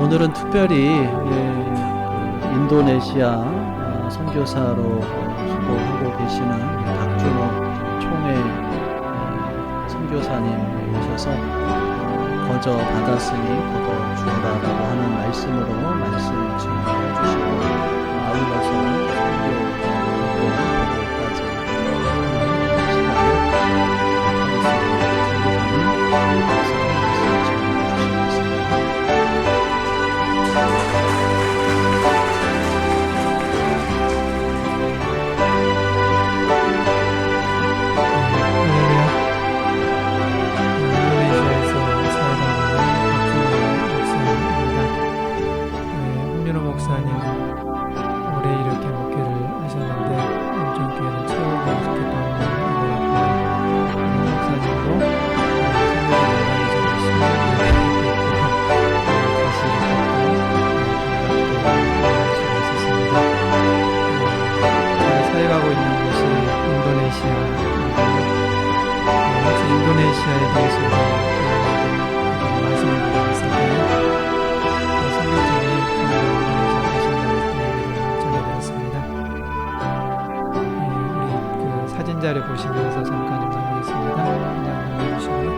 오늘은 특별히 인도네시아 선교사로 수고하고 계시는 박준호 총회 선교사님 오셔서 거저 받았으니 거저 주어라라고 하는 말씀으로 말씀 증거해 주시고 아울러서 선교 보고까지 인도네시아에 대해서 말씀을 드리겠습니다. 선교팀이 인도네시아 가신다는 얘기를 전해드렸습니다. 우리 사진 자료 보시면서 잠깐 좀 나누겠습니다. 그냥 넘겨주시고요.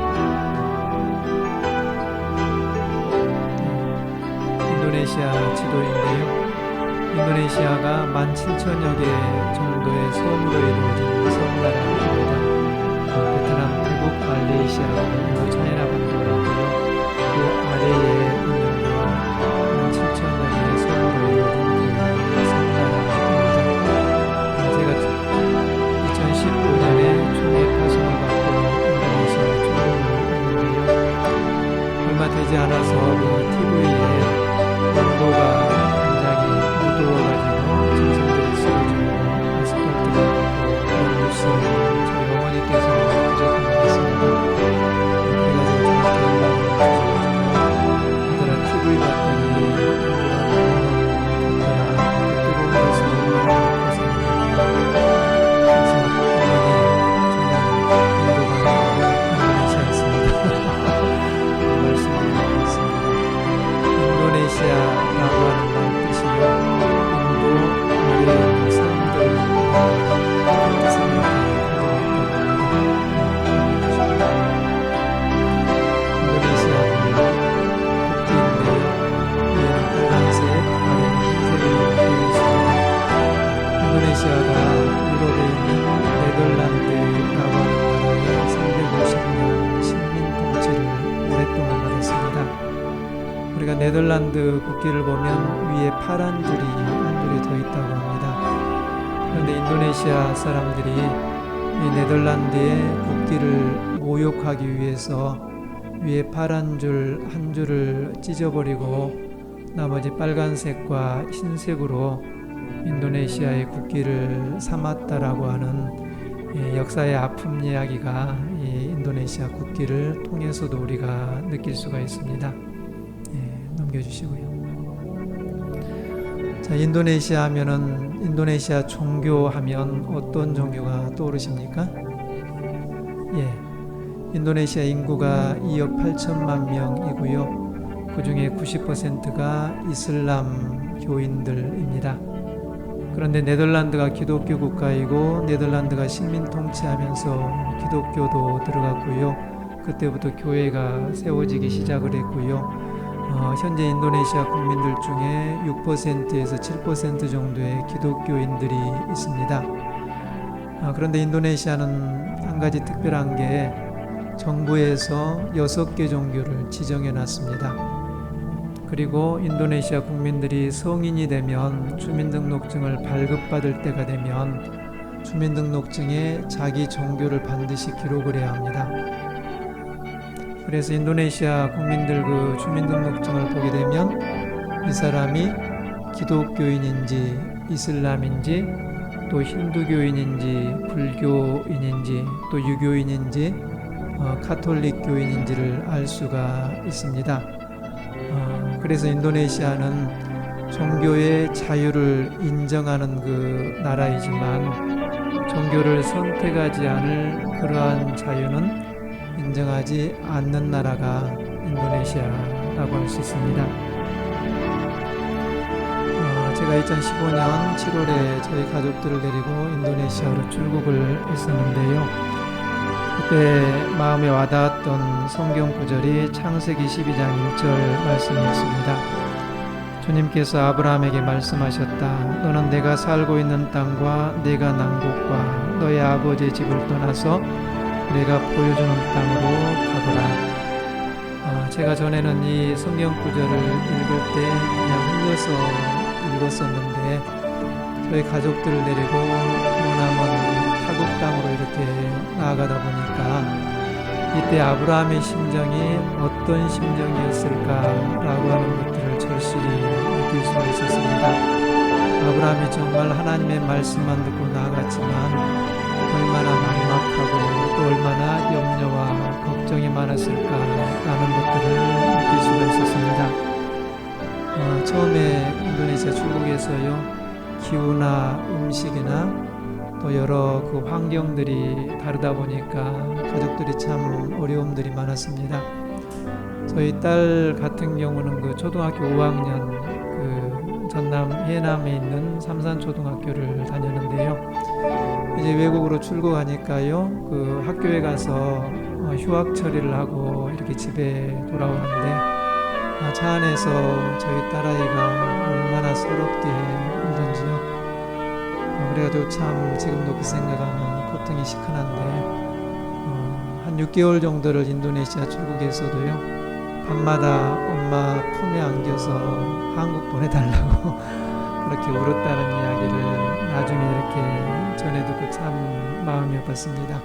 인도네시아 지도인데요. 인도네시아가 17,000여 개 정도의 섬으로 이루어진 섬나라입니다. 베트남, 태국, 말레이시아, 인도, 차이나 반도라고요. 그 아래에 있는 17,000여 개의 섬으로 이루어진 그 섬나라입니다. 제가 2015년에 총회 파송을 받고 인도네시아에 출국을 했는데요. 얼마 되지 않아서 그 TV에 온도가 굉장히 무더워가지고 짐승들이 쓰러지고 아스팔트가 없고 그런 뉴스를 저희 어머니께서 보셨던 것 같습니다. 그래가지고 저한테 연락을 주셔가지고 아들아 TV 봤더니 온도가 너무너무 덥더라. 뜨거운 데서 얼마나 고생했나. 그래서 어머니 정말 온도가 인도네시아였습니다. 말씀드리고 있습니다. 인도네시아라고 하는 말 뜻이요, 인도 아래에 있는 섬들 그런 뜻을 이렇게 가지고 있다고 합니다. 인도네시아는 국기인데요, 위에는 빨간색, 아래는 흰색으로 되어 있습니다. 인도네시아가 유럽에 있는 네덜란드라고 하는 나라에 350년 식민 통치를 오랫동안 받았습니다. 우리가 네덜란드 국기를 보면 위에 파란 줄이 한 줄이 더 있다고 합니다. 그런데 인도네시아 사람들이 이 네덜란드의 국기를 모욕하기 위해서 위에 파란 줄 한 줄을 찢어버리고 나머지 빨간색과 흰색으로 인도네시아의 국기를 삼았다라고 하는 역사의 아픔 이야기가 이 인도네시아 국기를 통해서도 우리가 느낄 수가 있습니다. 넘겨주시고요. 자, 인도네시아 하면은, 인도네시아 종교 하면 어떤 종교가 떠오르십니까? 인도네시아 인구가 2억 8천만 명이고요. 그 중에 90%가 이슬람 교인들입니다. 그런데 네덜란드가 기독교 국가이고 네덜란드가 식민 통치하면서 기독교도 들어갔고요. 그때부터 교회가 세워지기 시작을 했고요. 현재 인도네시아 국민들 중에 6%에서 7% 정도의 기독교인들이 있습니다. 그런데 인도네시아는 한 가지 특별한 게 정부에서 6개 종교를 지정해 놨습니다. 그리고 인도네시아 국민들이 성인이 되면 주민등록증을 발급받을 때가 되면 주민등록증에 자기 종교를 반드시 기록을 해야 합니다. 그래서 인도네시아 국민들 그 주민등록증을 보게 되면 이 사람이 기독교인인지 이슬람인지 또 힌두교인인지 불교인인지 또 유교인인지 카톨릭 교인인지를 알 수가 있습니다. 그래서 인도네시아는 종교의 자유를 인정하는 그 나라이지만 종교를 선택하지 않을 그러한 자유는 인정하지 않는 나라가 인도네시아라고 할 수 있습니다. 제가 2015년 7월에 저희 가족들을 데리고 인도네시아로 출국을 했었는데요. 그때 마음에 와닿았던 성경 구절이 창세기 12장 1절 말씀이었습니다. 주님께서 아브라함에게 말씀하셨다. 너는 내가 살고 있는 땅과 내가 난 곳과 너의 아버지의 집을 떠나서 내가 보여주는 땅으로 가거라. 제가 전에는 이 성경 구절을 읽을 때 그냥 흘려서 읽었었는데 저희 가족들을 데리고 머나먼 타국 땅으로 이렇게 나아가다 보니까 이때 아브라함의 심정이 어떤 심정이었을까라고 하는 것들을 절실히 느낄 수가 있었습니다. 아브라함이 정말 하나님의 말씀만 듣고 나아갔지만 얼마나 막막하고 또 얼마나 염려와 걱정이 많았을까라는 것들을 느낄 수가 있었습니다. 처음에 인도네시아 출국에서요, 기후나 음식이나 또 여러 그 환경들이 다르다 보니까 가족들이 참 어려움들이 많았습니다. 저희 딸 같은 경우는 그 초등학교 5학년 그 전남 해남에 있는 삼산초등학교를 다녔는데요. 이제 외국으로 출국하니까요, 그 학교에 가서 휴학 처리를 하고 이렇게 집에 돌아오는데 차 안에서 저희 딸아이가 얼마나 서럽게 울던지요. 그래가지고 참 지금도 그 생각하면 고통이 시큰한데 한 6개월 정도를 인도네시아 출국에서도요, 밤마다 엄마 품에 안겨서 한국 보내달라고 그렇게 울었다는 이야기를 나중에 이렇게 전해 듣고 참 마음이 아팠습니다.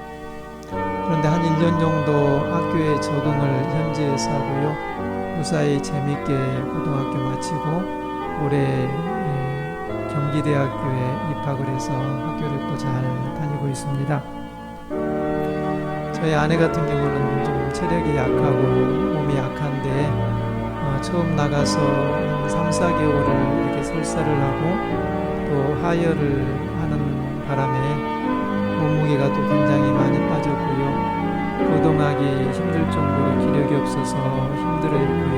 그런데 한 1년 정도 학교에 적응을 현지에서 하고요, 무사히 재밌게 고등학교 마치고 올해 경기대학교에 입학을 해서 학교를 또 잘 다니고 있습니다. 저희 아내 같은 경우는 좀 체력이 약하고 몸이 약한데 처음 나가서 한 3, 4개월을 이렇게 설사를 하고 또 하혈을 하는 바람에 몸무게가 또 굉장히 많이 빠졌고요. 거동하기 힘들 정도로 기력이 없어서 힘들어했고요.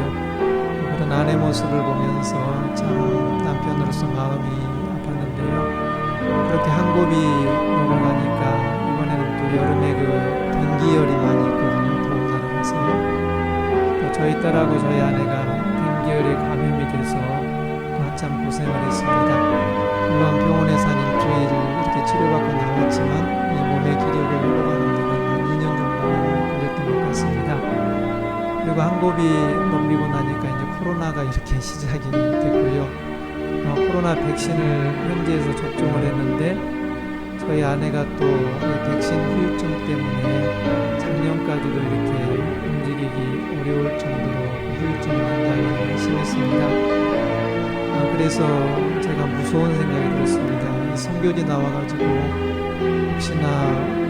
그런 아내 모습을 보면서 참 남편으로서 마음이 아팠는데요. 그렇게 한 곱이 넘어가니까 이번에는 또 여름에 그 댕기열이 많이 있거든요. 더운 나라 가서요. 또 저희 딸하고 저희 아내가 댕기열에 감염이 돼서 한참 고생을 했습니다. 물론 병원에서 한 일주일 이렇게 치료받고 나왔지만 이 몸의 기력을 회복하는 데는 한 2년 정도 걸렸던 것 같습니다. 그리고 한 곱이 넘기고 나니까 이제 코로나가 이렇게 시작이 됐고요. 코로나 백신을 현지에서 접종을 했는데 저희 아내가 또 백신 후유증 때문에 작년까지도 이렇게 움직이기 어려울 정도로 후유증이 굉장히 심했습니다. 그래서 제가 무서운 생각이 들었습니다. 이 선교지 나와가지고 혹시나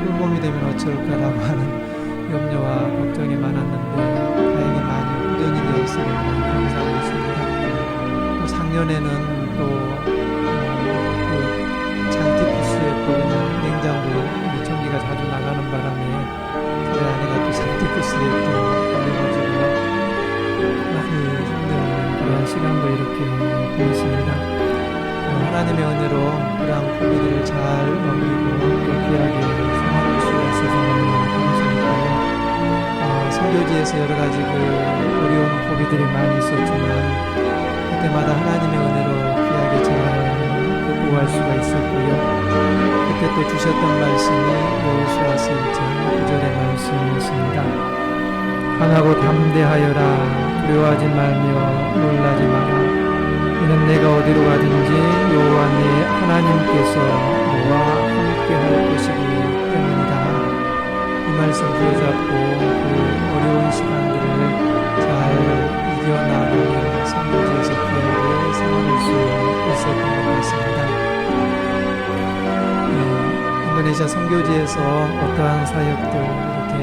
홀몸이 되면 어쩔까라고 하는 염려와 걱정이 많았는데 다행히 많이 호전이 되었으니 감사하고 있습니다. 또 작년에는 또 그 장티푸스에 보이는 냉장고 전기가 자주 나가는 바람에 저희 아내가 또 장티푸스에 또 걸려가지고 많이 힘든 그런 시간도 이렇게 보냈습니다. 하나님의 은혜로 그런 코비드를 잘 넘기고 또 귀하게 생활할 수 있어서 너무 감사했고요. 선교지에서 여러 가지 그 어려운 코비들이 많이 있었지만 그때마다 하나님의 은혜로 귀하게 잘 극복할 수가 있었고요. 그때 또 주셨던 말씀이 여호수아서 1장 9절의 말씀이었습니다. 강하고 담대하여라. 두려워하지 말며 놀라지 마라. 이는 내가 어디로 가든지 여호와 네 하나님께서 너와 함께 할 것이기 때문이다. 이 말씀 부여잡고 그 어려운 시간들을 잘 이겨나가며 선교지에서 귀하게 생활할 수 있었던 것 같습니다. 인도네시아 선교지에서 어떠한 사역들 이렇게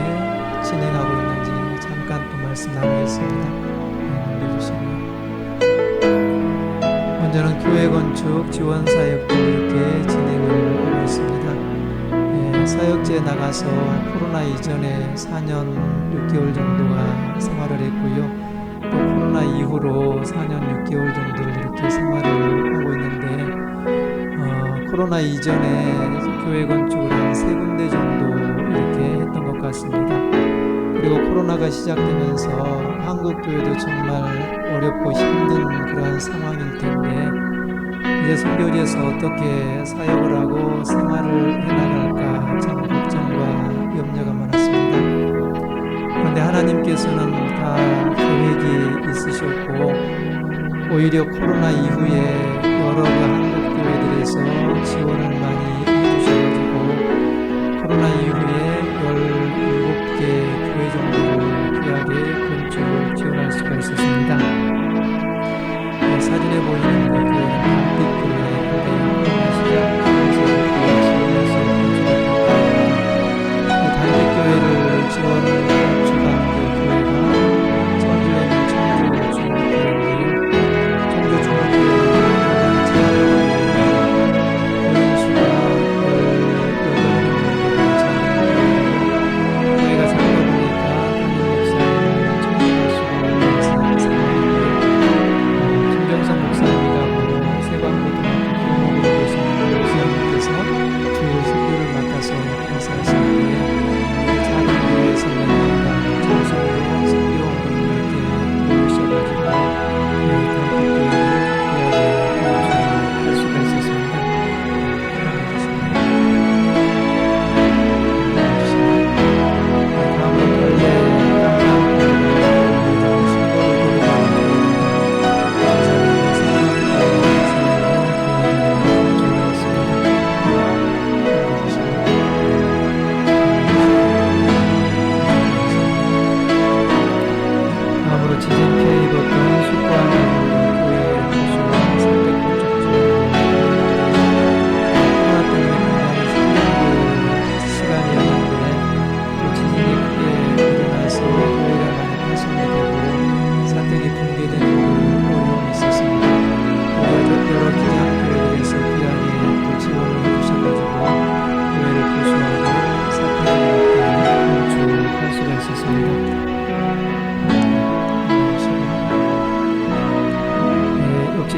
진행하고 있는지 잠깐 또 말씀 나누겠습니다. 넘겨주시고요. 먼저는 교회 건축 지원 사역도 이렇게 진행을 하고 있습니다. 사역지에 나가서 코로나 이전에 4년 6개월 정도가 생활을 했고요. 또 코로나 이후로 4년 6개월 정도를 이렇게 생활을 하고 있는데 코로나 이전에 교회 건축을 한 3군데 정도 이렇게 했던 것 같습니다. 그리고 코로나가 시작되면서 한국 교회도 정말 어렵고 힘든 그러한 상황일 텐데 이제 선교지에서 어떻게 사역을 하고 생활을 해나갈까 참 걱정과 염려가 많았습니다. 그런데 하나님께서는 다 계획이 있으셨고 오히려 코로나 이후에 여러 한국 교회들에서 지원을 많이 해주셔가지고 코로나 이후에 17개 교회 정도를 귀하게 건축을 지원할 수가 있었습니다. 사진에 보이는 그 교회는 단빛교회인데요. 시작해서 단빛교회를 지원을 건축한 그 교회가 청주에 있는 청주 중국교회인데요. 청주 중국교회는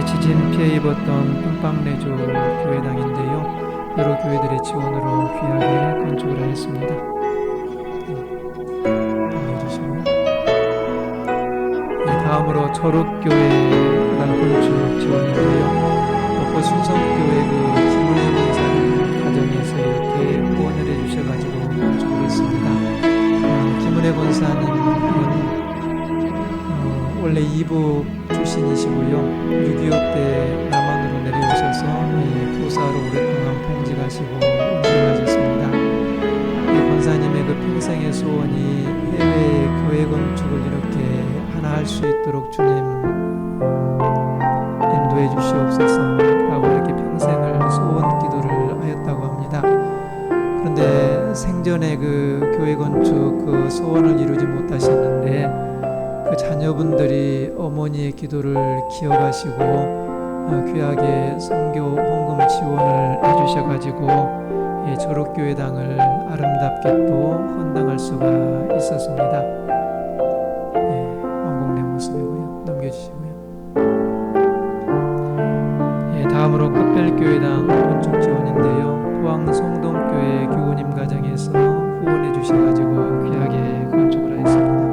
지진 피해 입었던 뿜빵내조 교회당인데요. 여러 교회들의 지원으로 귀하게 건축을 하였습니다. 다음으로 초록교회당 건축 지원인데요. 벚꽃 순성교회 그 김은혜 권사님 가정에서 이렇게 후원을 해주셔가지고 건축을 했습니다. 김은혜 권사님은 원래 이북 출신이시고요. 6.25 때 남한으로 내려오셔서 교사로 오랫동안 봉직하시고 운동하셨습니다. 이 권사님의 그 평생의 소원이 해외 교회 건축을 이렇게 하나 할 수 있도록 주님 인도해 주시옵소서 라고 이렇게 평생을 소원 기도를 하였다고 합니다. 그런데 생전에 그 교회 건축 그 소원을 이루지 못하셨는데 그 자녀분들이 어머니의 기도를 기억하시고 귀하게 선교 헌금 지원을 해주셔가지고 이 초록교회당을 아름답게 또 헌당할 수가 있었습니다. 완공된 모습이고요. 넘겨주시고요. 다음으로 끝별교회당 건축 지원인데요. 포항 성동교회 교우님 가정에서 후원해 주셔가지고 귀하게 건축을 하였습니다.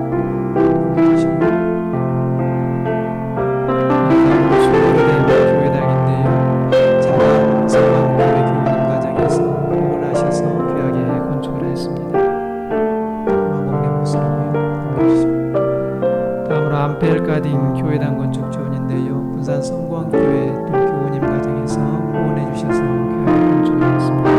안펠가딩 교회당 건축 지원인데요. 군산 성광교회 또 교우님 가정에서 후원해 주셔서 교회 건축을 하였습니다.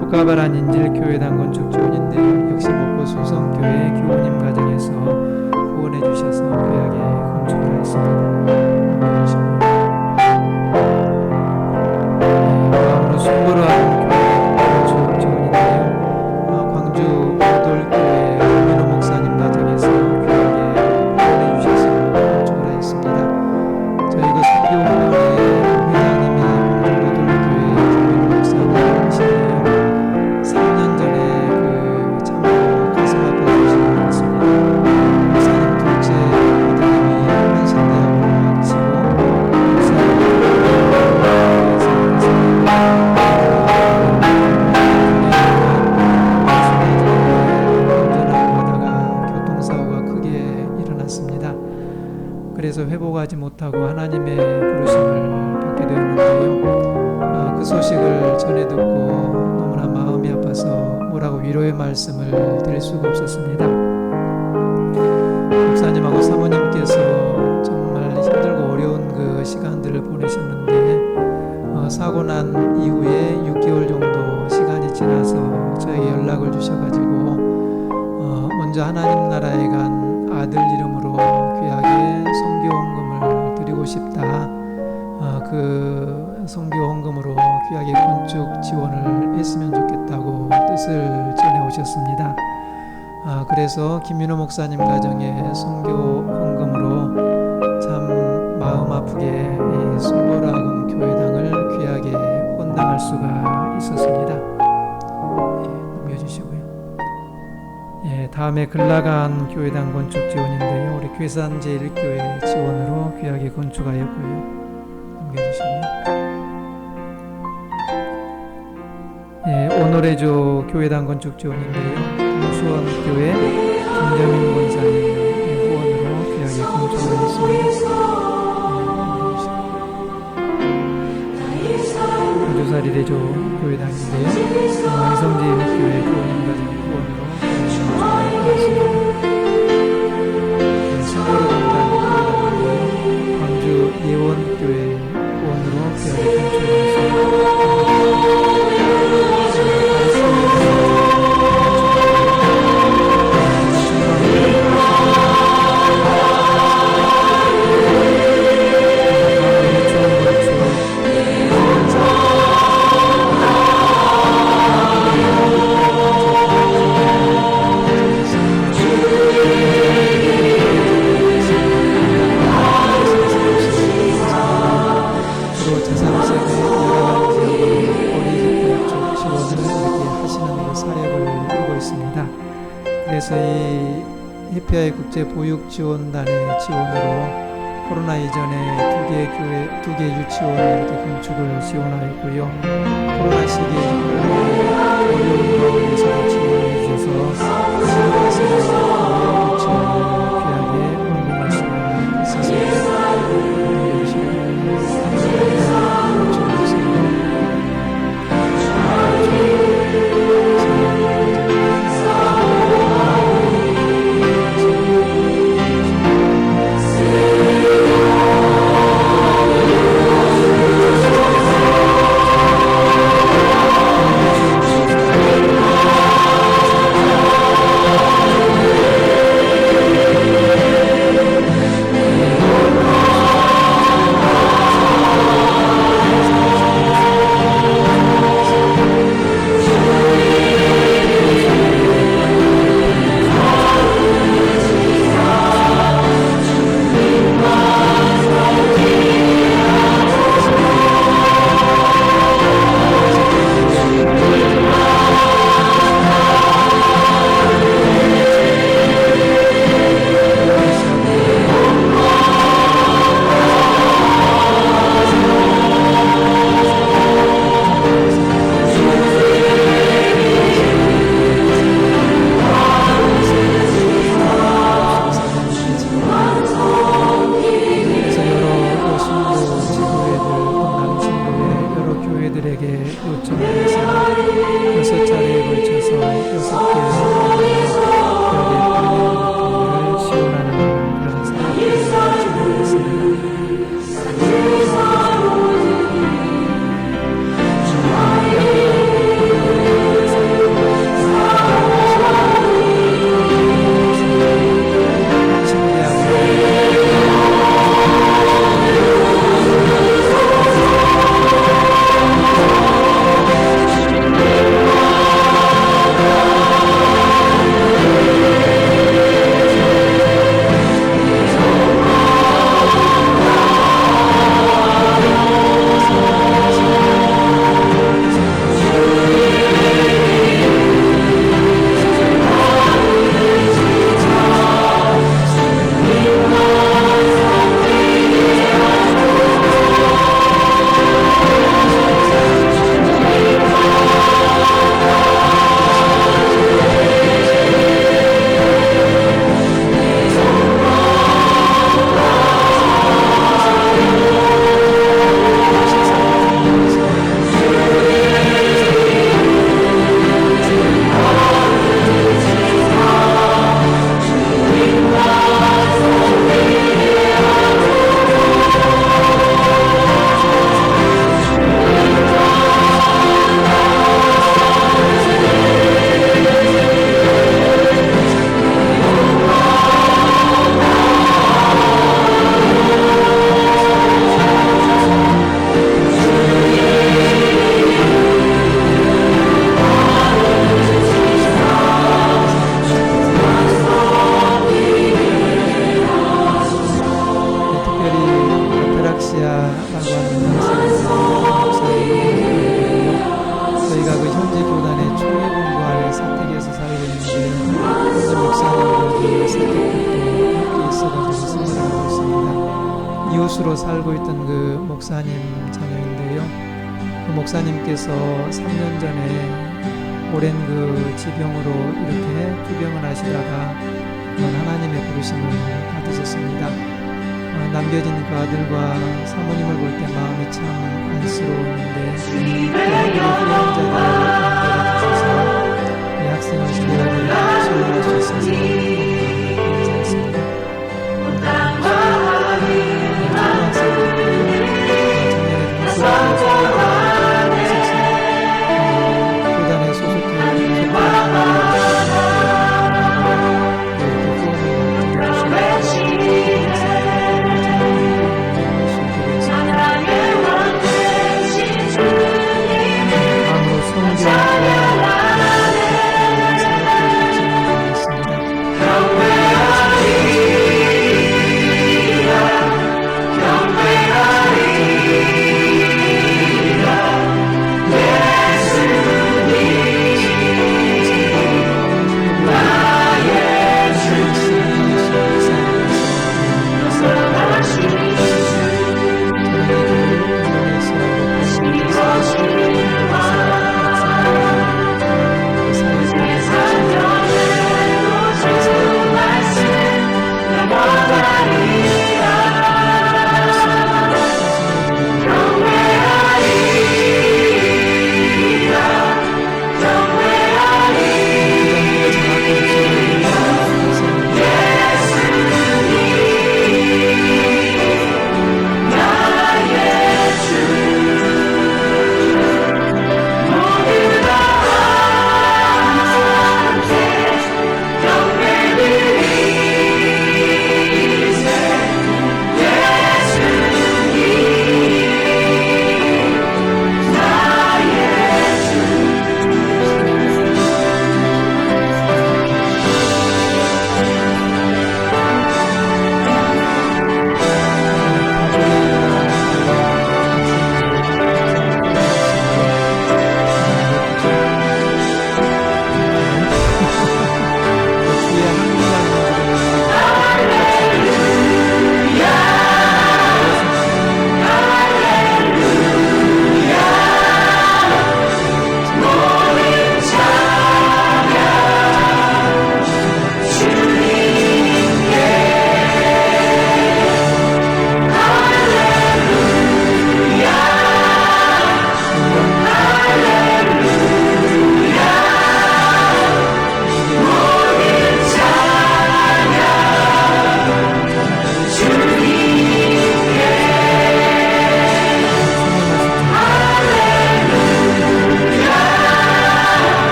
북가바란 인질교회당 건축 지원인데요. 역시 목포 수성교회 교우님 가정에서 후원해 주셔서 귀하게 건축을 하였습니다. 다음으로 순보로 하는 교회 건축 지원인데요. 광주 오돌교회 민호 목사님 가정에서 귀하게 후원해 주셔서 건축을 하였습니다. 저희 그 선교 후원의 회장님이 오돌교회 민호 목사님이신데요. 3년 전에 그 속에서 회복하지 못하고 하나님의 부르심을 받게 되었는데요. 그 소식을 전해 듣고 너무나 마음이 아파서 뭐라고 위로의 말씀을 드릴 수가 없었습니다. 목사님하고 사모님께서 정말 힘들고 어려운 그 시간들을 보내셨는데 사고 난 이후에 6개월 정도 시간이 지나서 저에게 연락을 주셔가지고 먼저 하나님 나라에 간 아들 이름으로 귀하게 선교 헌금을 드리고 싶다. 그 선교 헌금으로 귀하게 건축 지원을 했으면 좋겠다고 뜻을 전해 오셨습니다. 그래서 김민호 목사님 가정의 선교 헌금으로 참 마음 아프게 이 순보라군 교회당을 귀하게 헌당할 수가 있었습니다. 넘겨주시고요. 다음에 글라간 교회당 건축 지원인데요. 우리 괴산 제1교회 지원으로 귀하게 건축하였고요. 넘겨주시고요. 오노레조 교회당 건축 지원인데요. 수원교회 김정인 권사님 후원으로 귀하게 건축을 했습니다. 주사리레조 교회당인데요. 이성지 교회 교우님 가정 후원으로 건축을 했습니다. 신도로 공단 교회당인데요. 광주 예원교회 후원으로 귀하게 건축을 했습니다. 그래서 이 해피아이 국제보육지원단의 지원으로 코로나 이전에 두 개 유치원을 이렇게 건축을 지원하였고요. 코로나 시기에 어려운 가운데서도 지원해 주셔서 신도시를 유치원을 귀하게 헌금할 수가 있었습니다. 스태프들도 함께 있어가지고 생활을 하고 있습니다. 이웃으로 살고 있던 그 목사님 자녀인데요. 그 목사님께서 3년 전에 오랜 그 지병으로 이렇게 투병을 하시다가 하나님의 부르심을 받으셨습니다. 남겨진 그 아들과 사모님을 볼 때 마음이 참 안쓰러웠는데 그 후원자들을 연결해 주셔서 이 학생을 기대하게 수용할 수 있어서 너무 감사했습니다. 초등학생들이 작년에 있어서 교단에 소속해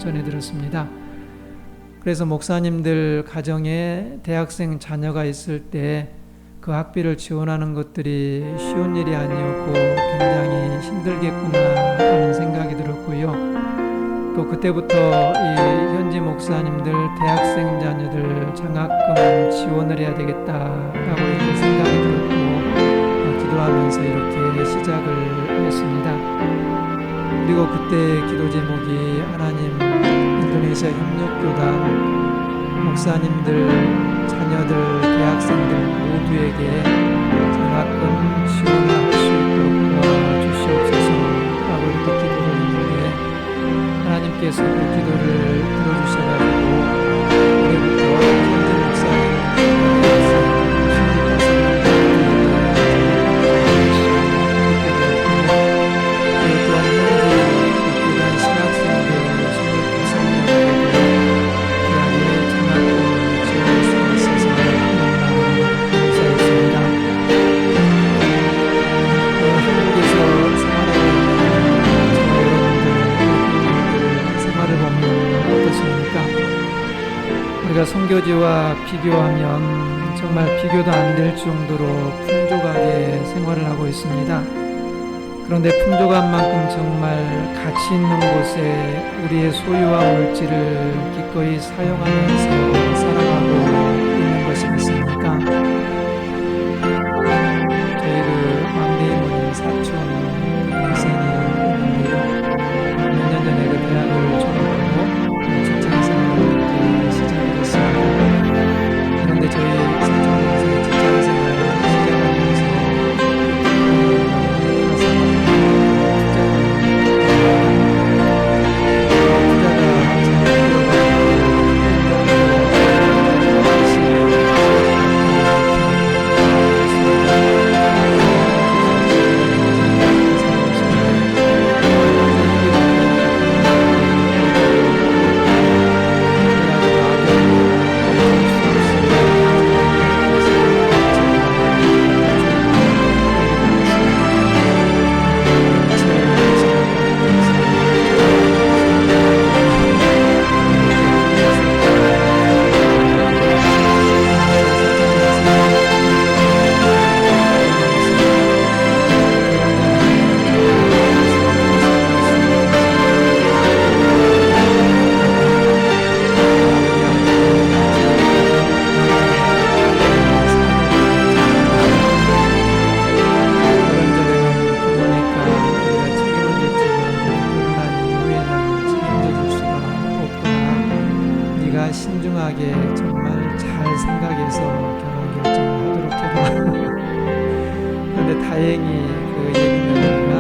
전해 들었습니다. 그래서 목사님들 가정에 대학생 자녀가 있을 때 그 학비를 지원하는 것들이 쉬운 일이 아니었고 굉장히 힘들겠구나 하는 생각이 들었고요. 또 그때부터 이 현지 목사님들 대학생 자녀들 장학금 지원을 해야 되겠다라고 이렇게 생각이 들었고 기도하면서 이렇게 시작을 했습니다. 그리고 그때 기도 제목이 하나님 인도네시아 협력교단 목사님들 자녀들 대학생들 모두에게 장학금 지원을 할 수 있도록 도와주시옵소서라고 이렇게 기도를 했는데 하나님께서 그 기도를 들어주셔가지고 올해부터 현재 목사님 우리가 선교지와 비교하면 정말 비교도 안 될 정도로 풍족하게 생활을 하고 있습니다. 그런데 풍족한 만큼 정말 가치 있는 곳에 우리의 소유와 물질을 기꺼이 사용하면서 살아가고 있는 것이 있습니까? 저희 그 막내 이모님 사촌 동생이 있는데요. 몇 년 전에 그 대학을 졸업하고 직장 생활을 이렇게 시작을 했습니다. 그런데 저희 사촌 동생이 직장 생활을 시작하면서 신중하게 정말 잘 생각해서 결혼 결정을 하도록 해라. 그런데 다행히 그 예비 며느리가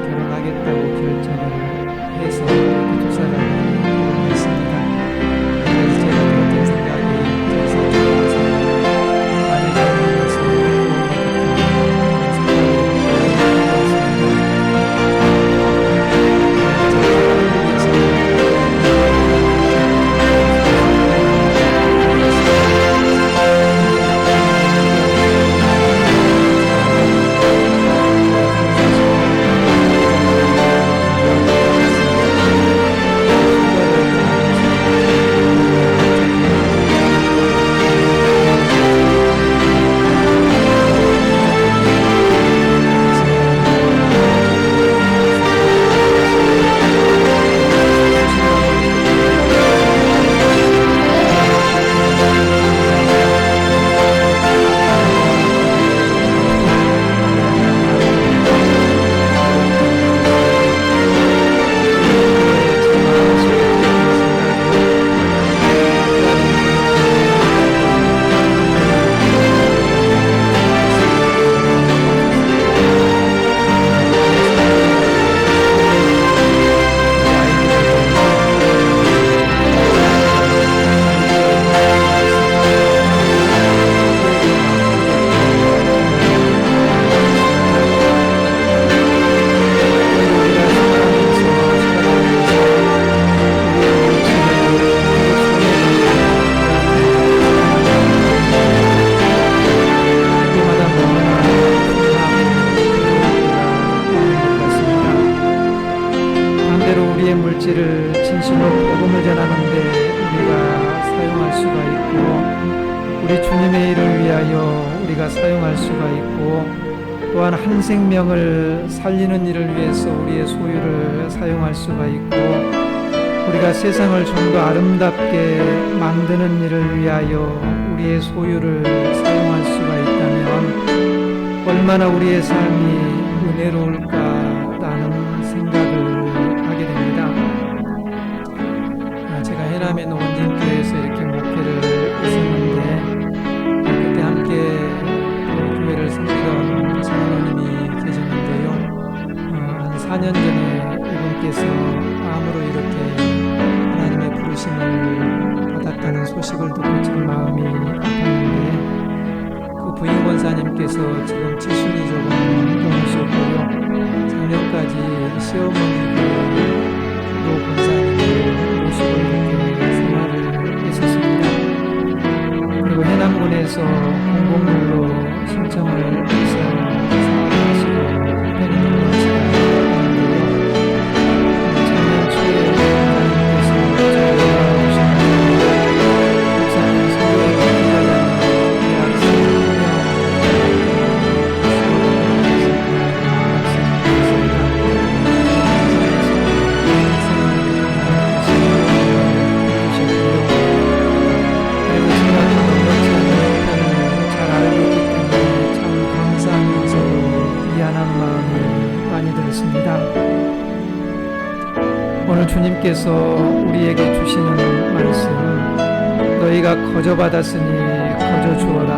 결혼하겠다고 결정을 해서 두 사람이 결혼했습니다. 그래서 제가 들었던 생각이 제 사촌에서 많이 결혼해서 편지를 진실로 복음을 전하는데 우리가 사용할 수가 있고, 우리 주님의 일을 위하여 우리가 사용할 수가 있고, 또한 한 생명을 살리는 일을 위해서 우리의 소유를 사용할 수가 있고, 우리가 세상을 좀 더 아름답게 만드는 일을 위하여 우리의 소유를 사용할 수가 있다면 얼마나 우리의 삶이 은혜로울까라는 생각을 하게 됩니다. 제가 해남의 노원진교회에서 이렇게 목회를 했었는데, 그때 함께 교회를 섬기던 장로님이 계셨는데요. 한 4년 전에 이분께서 암으로 이렇게 하나님의 부르심을 받았다는 소식을 듣고 참 마음이 아팠는데, 그 부인 권사님께서 지금 70이 조금 넘으셨고요. 작년까지 시어머니 도 권사님을 모시고 이렇게 생활을 했었습니다. 그리고 해남군에서 공공물로 신청을 해서 사업하시고 편히 넘어가시고 있는데요. 작년 초에 권사님께서 돌아오셨는데, 목사님 선교에 기다려는 오늘 주님께서 우리에게 주시는 말씀, 너희가 거저받았으니 거저 주어라.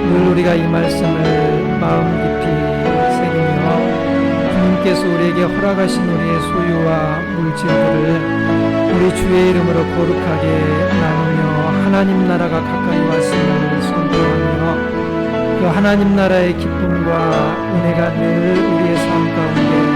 늘 우리가 이 말씀을 마음 깊이 새기며 주님께서 우리에게 허락하신 우리의 소유와 물질들을 우리 주의 이름으로 거룩하게 나누며 하나님 나라가 가까이 왔음을 선포하며 그 하나님 나라의 기쁨과 은혜가 늘 우리의 삶 가운데